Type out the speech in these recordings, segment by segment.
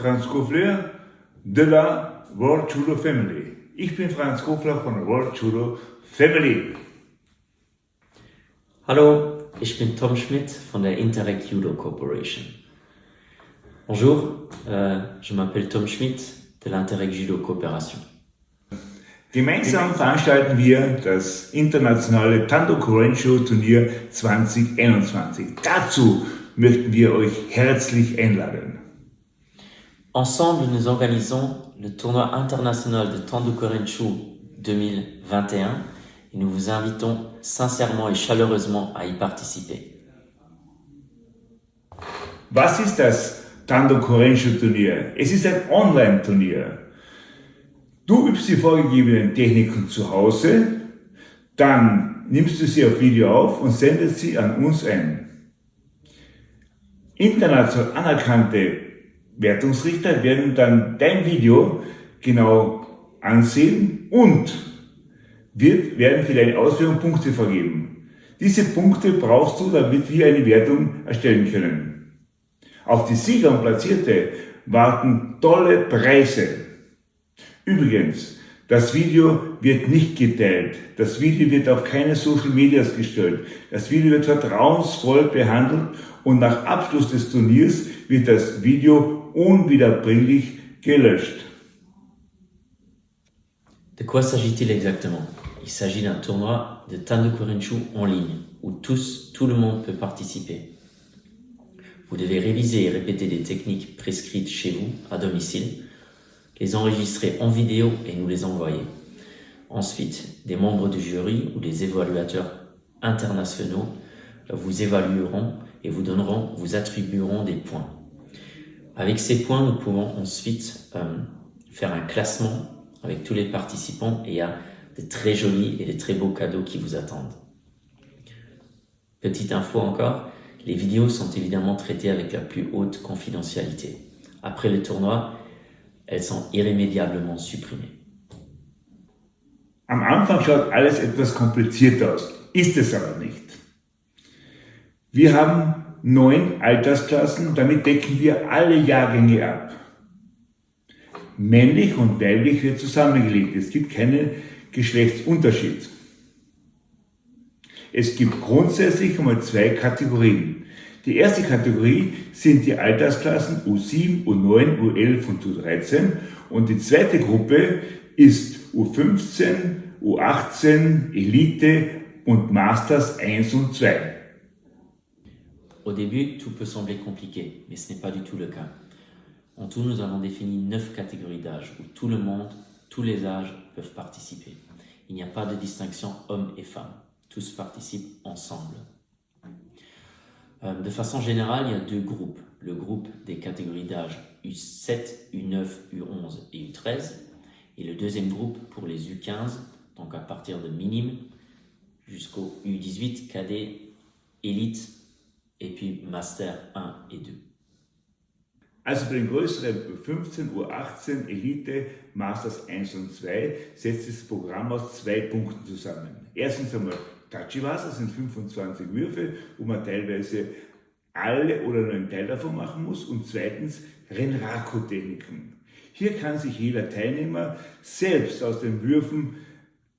Franz Kofler de la World Judo Family. Ich bin Franz Kofler von der World Judo Family. Hallo, ich bin Tom Schmidt von der Interreg Judo Corporation. Bonjour, je m'appelle Tom Schmidt de l'Interreg Judo Corporation. Gemeinsam veranstalten wir das internationale Tando-Koren-Shu Turnier 2021. Dazu möchten wir euch herzlich einladen. Ensemble, nous organisons le tournoi international de Tando Koren-Shu 2021 et nous vous invitons sincèrement et chaleureusement à y participer. Was ist das Tando-Koren-Shu Turnier? Es ist ein Online-Turnier. Du übst die vorgegebenen Techniken zu Hause, dann nimmst du sie auf Video auf und sendest sie an uns ein. International anerkannte Wertungsrichter werden dann dein Video genau ansehen und werden für deine Ausführung Punkte vergeben. Diese Punkte brauchst du, damit wir eine Wertung erstellen können. Auf die Sieger und Platzierte warten tolle Preise. Übrigens, das Video wird nicht geteilt. Das Video wird auf keine Social Medias gestellt. Das Video wird vertrauensvoll behandelt und nach Abschluss des Turniers wird das Video unwiederbringlich gelöscht. De quoi s'agit-il exactement? Il s'agit d'un tournoi de Tando Koren-Shu en ligne où tout le monde peut participer. Vous devez réviser et répéter des techniques prescrites chez vous, à domicile, les enregistrer en vidéo et nous les envoyer. Ensuite, des membres du jury ou des évaluateurs internationaux vous évalueront et vous attribueront des points. Avec ces points, nous pouvons ensuite faire un classement avec tous les participants et il y a de très jolis et de très beaux cadeaux qui vous attendent. Petite info encore, les vidéos sont évidemment traitées avec la plus haute confidentialité. Après le tournoi, elles sont irrémédiablement supprimées. Am Anfang schaut alles etwas kompliziert aus, ist es aber nicht. Wir haben 9 Altersklassen, damit decken wir alle Jahrgänge ab. Männlich und weiblich wird zusammengelegt, es gibt keinen Geschlechtsunterschied. Es gibt grundsätzlich einmal 2 Kategorien. Die erste Kategorie sind die Altersklassen U7, U9, U11 und U13 und die zweite Gruppe ist U15, U18, Elite und Masters 1 und 2. Au début, tout peut sembler compliqué, mais ce n'est pas du tout le cas. En tout, nous avons défini 9 catégories d'âge où tout le monde, tous les âges peuvent participer. Il n'y a pas de distinction hommes et femmes. Tous participent ensemble. De façon générale, il y a 2 groupes. Le groupe des catégories d'âge U7, U9, U11 et U13. Et le deuxième groupe pour les U15, donc à partir de minime jusqu'au U18, cadet, élite et puis master 1 et 2. Also für den größeren U15, U18, Elite, Masters 1 und 2 setzt das Programm aus 2 Punkten zusammen. Erstens einmal Tachiwaza sind 25 Würfe, wo man teilweise alle oder nur einen Teil davon machen muss. Und zweitens Renraku-Techniken. Hier kann sich jeder Teilnehmer selbst aus den Würfen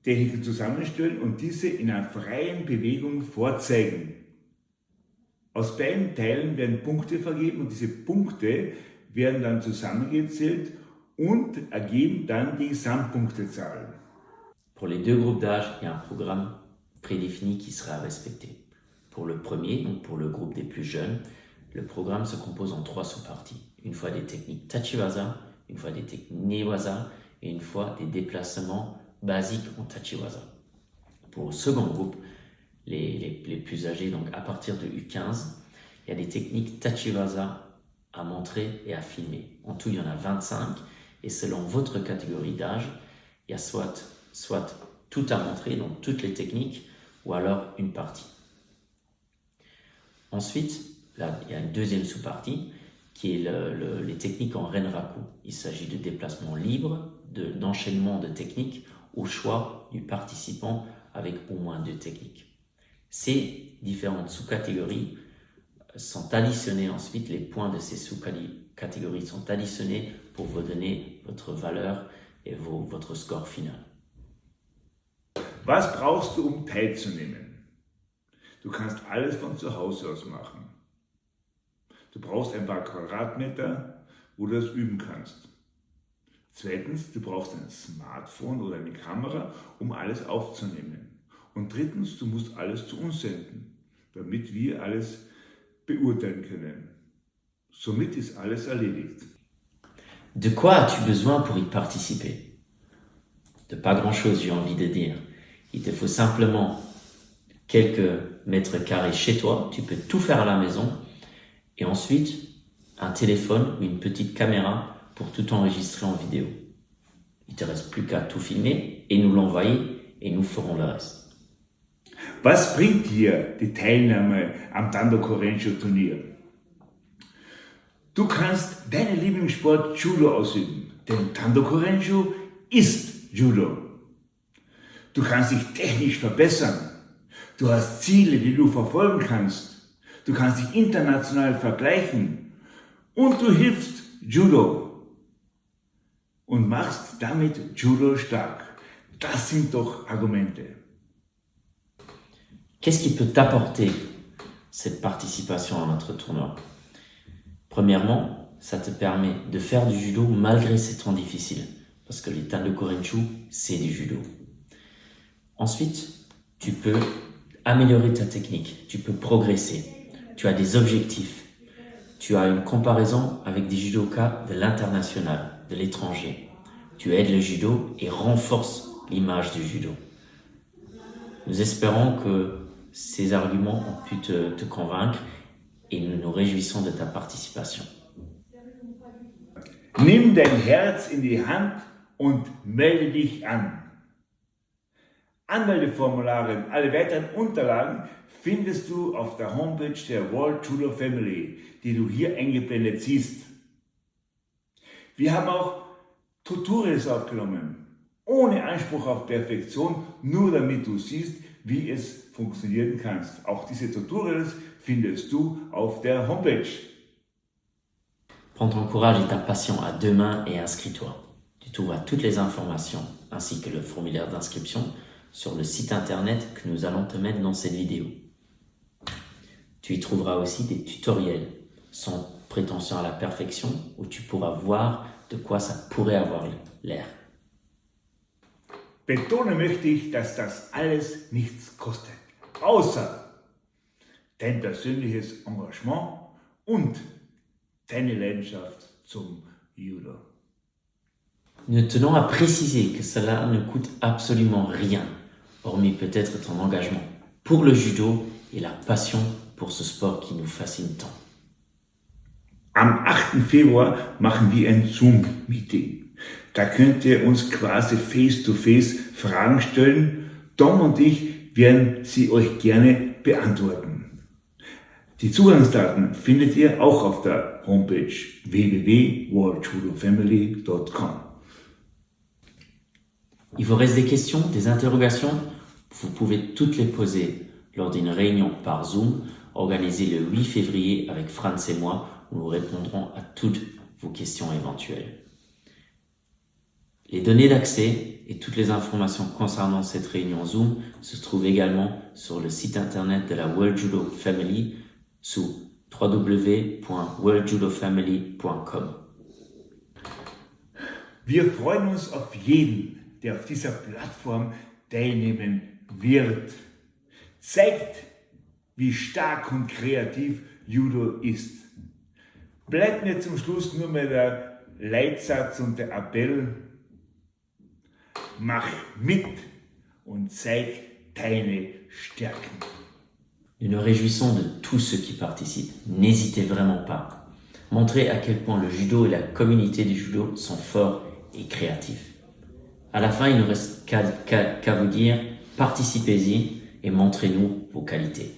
Techniken zusammenstellen und diese in einer freien Bewegung vorzeigen. Aus beiden Teilen werden Punkte vergeben und diese Punkte werden dann zusammengezählt und ergeben dann die Gesamtpunktezahl. Pour les 2 groupes d'âge, il y a un programme prédéfini qui sera respecté. Pour le premier, donc pour le groupe des plus jeunes, le programme se compose en 3 sous-parties. Une fois des techniques Tachiwaza, une fois des techniques Newaza et une fois des déplacements basiques en Tachiwaza. Pour le second groupe, les plus âgés, donc à partir de U15, il y a des techniques Tachiwaza à montrer et à filmer. En tout, il y en a 25 et selon votre catégorie d'âge, il y a soit tout à montrer, donc toutes les techniques, ou alors une partie. Ensuite, là, il y a une deuxième sous-partie qui est les techniques en Renraku. Il s'agit de déplacements libres, d'enchaînement de techniques au choix du participant avec au moins 2 techniques. Ces différentes sous-catégories sont additionnés ensuite les points de ces catégories sont additionnées pour vous donner votre valeur et votre score final. Was brauchst du, um teilzunehmen? Du kannst alles von zu Hause aus machen. Du brauchst ein paar Quadratmeter, wo du das üben kannst. Zweitens, du brauchst ein Smartphone oder eine Kamera, um alles aufzunehmen. Und drittens, du musst alles zu uns senden, damit wir alles beurteilen können. Somit ist alles erledigt. De quoi as-tu besoin pour y participer? De pas grand-chose, j'ai envie de dire. Il te faut simplement quelques mètres carrés chez toi, tu peux tout faire à la maison, et ensuite un téléphone ou une petite caméra pour tout enregistrer en vidéo. Il te reste plus qu'à tout filmer et nous l'envoyer et nous ferons le reste. Was bringt dir die Teilnahme am Tando Korencho Turnier? Du kannst deinen Lieblingssport Judo ausüben, denn Tando Korencho ist Judo. Du kannst dich technisch verbessern. Du hast Ziele, die du verfolgen kannst. Du kannst dich international vergleichen. Und du hilfst Judo. Und machst damit Judo stark. Das sind doch Argumente. Qu'est-ce qui peut t'apporter cette participation à notre tournoi? Premièrement, ça te permet de faire du judo malgré ces temps difficiles. Parce que les Tando Korencho, c'est du judo. Ensuite, tu peux améliorer ta technique, tu peux progresser, tu as des objectifs, tu as une comparaison avec des judokas de l'international, de l'étranger. Tu aides le judo et renforces l'image du judo. Nous espérons que ces arguments ont pu te convaincre et nous nous réjouissons de ta participation. Nimm dein Herz in die Hand und melde dich an. Anmeldeformulare und alle weiteren Unterlagen findest du auf der Homepage der World Judo Family, die du hier eingeblendet siehst. Wir haben auch Tutorials aufgenommen, ohne Anspruch auf Perfektion, nur damit du siehst, wie es funktionieren kannst. Auch diese Tutorials findest du auf der Homepage. Prends ton courage et ta passion à deux mains et inscris-toi. Tu trouveras toutes les informations ainsi que le formulaire d'inscription sur le site internet que nous allons te mettre dans cette vidéo. Tu y trouveras aussi des tutoriels sans prétention à la perfection où tu pourras voir de quoi ça pourrait avoir l'air. Betonen möchte ich, dass das alles nichts kostet, außer dein persönliches Engagement und deine Leidenschaft zum Judo. Nous tenons à préciser que cela ne coûte absolument rien, hormis peut-être ton engagement pour le judo et la passion pour ce sport qui nous fascine tant. Am 8. Februar machen wir ein Zoom-Meeting. Da könnt ihr uns quasi face-to-face Fragen stellen. Tom und ich werden sie euch gerne beantworten. Die Zugangsdaten findet ihr auch auf der Homepage www.worldjudofamily.com. Il vous reste des questions, des interrogations? Vous pouvez toutes les poser lors d'une réunion par Zoom organisée le 8 février avec Franz et moi, où nous répondrons à toutes vos questions éventuelles. Les données d'accès et toutes les informations concernant cette réunion Zoom se trouvent également sur le site internet de la World Judo Family sous www.worldjudofamily.com. Wir freuen uns auf jeden, der auf dieser Plattform teilnehmen wird. Zeigt, wie stark und kreativ Judo ist. Bleibt mir zum Schluss nur mehr der Leitsatz und der Appell: Mach mit und zeig deine Stärken. Nous nous réjouissons de tous ceux qui participent. N'hésitez vraiment pas. Montrez à quel point le judo et la communauté du judo sont forts et créatifs. À la fin, il ne reste qu'à vous dire, participez-y et montrez-nous vos qualités.